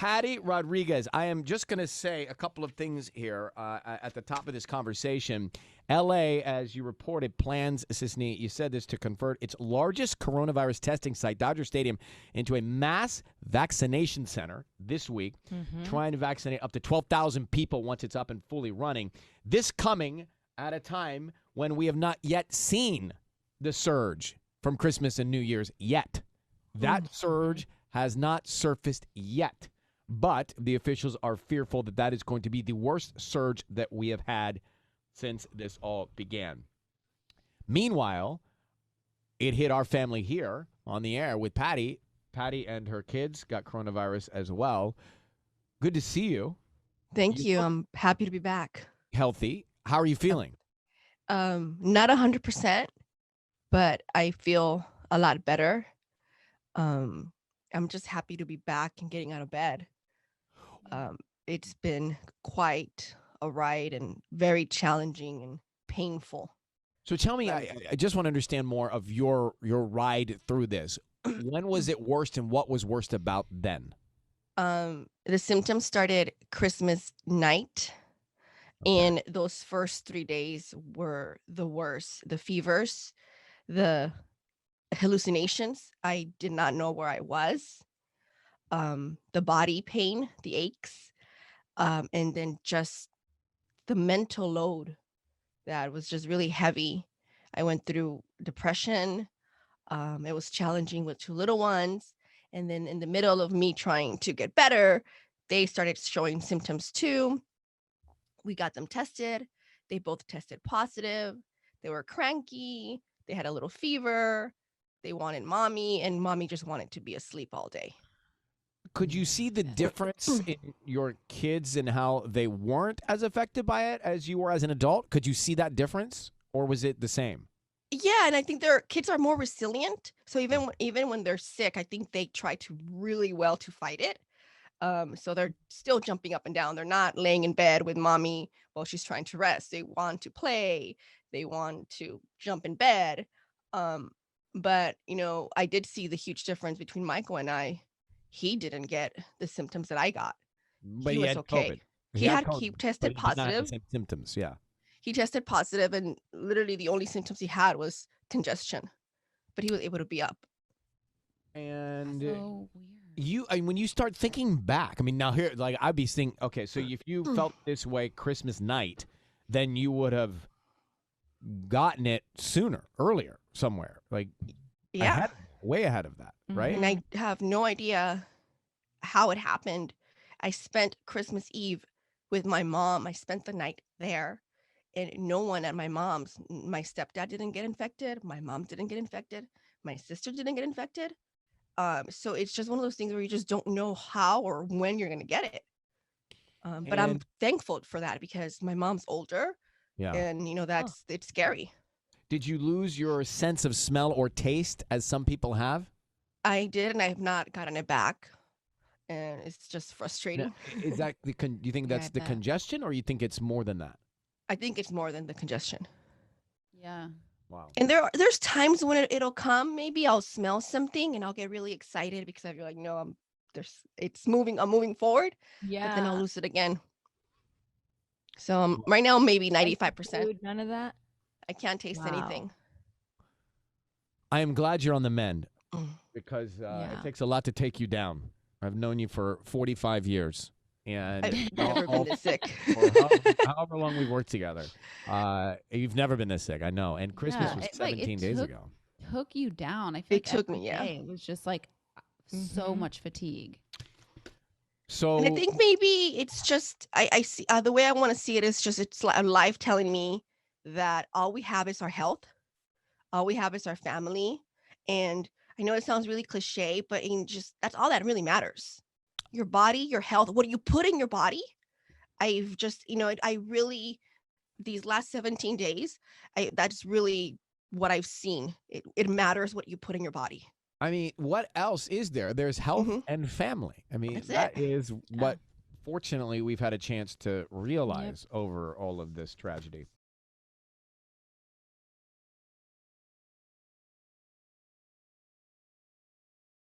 Patty Rodriguez, I am just going to say a couple of things here at the top of this conversation. L.A., as you reported, plans, Sisney, you said this, to convert its largest coronavirus testing site, Dodger Stadium, into a mass vaccination center this week, trying to vaccinate up to 12,000 people once it's up and fully running. This coming at a time when we have not yet seen the surge from Christmas and New Year's yet. That surge has not surfaced yet, but the officials are fearful that that is going to be the worst surge that we have had since this all began. Meanwhile, it hit our family here on the air with Patty. Patty and her kids got coronavirus as well. Good to see you. Thank you. I'm happy to be back. Healthy. How are you feeling? Not 100%, but I feel a lot better. I'm just happy to be back and getting out of bed. It's been quite a ride and very challenging and painful. So tell me, I just want to understand more of your ride through this. When was it worst and what was worst about then? The symptoms started Christmas night, and those first 3 days were the worst. The fevers, the hallucinations. I did not know where I was. The body pain, the aches, and then just the mental load that was just really heavy. I went through depression. It was challenging with 2 little ones. And then in the middle of me trying to get better, they started showing symptoms too. We got them tested. They both tested positive. They were cranky. They had a little fever. They wanted mommy, and mommy just wanted to be asleep all day. Could you see the difference in your kids and how they weren't as affected by it as you were as an adult? Could you see that difference, or was it the same? Yeah, and I think their kids are more resilient. So even when they're sick, I think they try to really well to fight it. So they're still jumping up and down. They're not laying in bed with mommy while she's trying to rest. They want to play. They want to jump in bed. But I did see the huge difference between Michael and I. He didn't get the symptoms that I got. But he he was had okay. COVID. He but tested he did not have the positive. same symptoms, yeah. He tested positive, and literally the only symptoms he had was congestion. But he was able to be up. And So weird. when you start thinking back, now here, like, I'd be thinking, okay, so if you felt this way Christmas night, then you would have gotten it earlier, somewhere, like Yeah. way ahead of that, right? And I have no idea how it happened. I spent Christmas Eve with my mom. I spent the night there, and no one at my mom's, my stepdad didn't get infected. My mom didn't get infected. My sister didn't get infected. So it's just one of those things where you just don't know how or when you're going to get it. But I'm thankful for that because my mom's older, Yeah. and it's scary. Did you lose your sense of smell or taste, as some people have? I did, and I have not gotten it back, and it's just frustrating. Is that do you think Yeah, that's I the bet. congestion, or you think it's more than that? I think it's more than the congestion. Yeah. Wow. And there's times when it'll come. Maybe I'll smell something and I'll get really excited because I feel like, no, it's moving. I'm moving forward, Yeah. but then I'll lose it again. So right now, maybe 95%. Food, none of that. I can't taste anything. I am glad you're on the mend because Yeah. it takes a lot to take you down. I've known you for 45 years. And I've never been this sick. or however long we've worked together. You've never been this sick, I know. And Christmas Yeah, was it, like, 17 it days took- ago. Took you down. I feel It like took every me, yeah. day it was just like so much fatigue. So And I think maybe it's just I see the way I want to see it is just it's like life telling me that all we have is our health, all we have is our family, and I know it sounds really cliche, but that's all that really matters. Your body, your health, what do you put in your body? I've just I really these last 17 days, that's really what I've seen. It matters what you put in your body. what else is there? There's health and family. That's that it. is what, fortunately, we've had a chance to realize over all of this tragedy.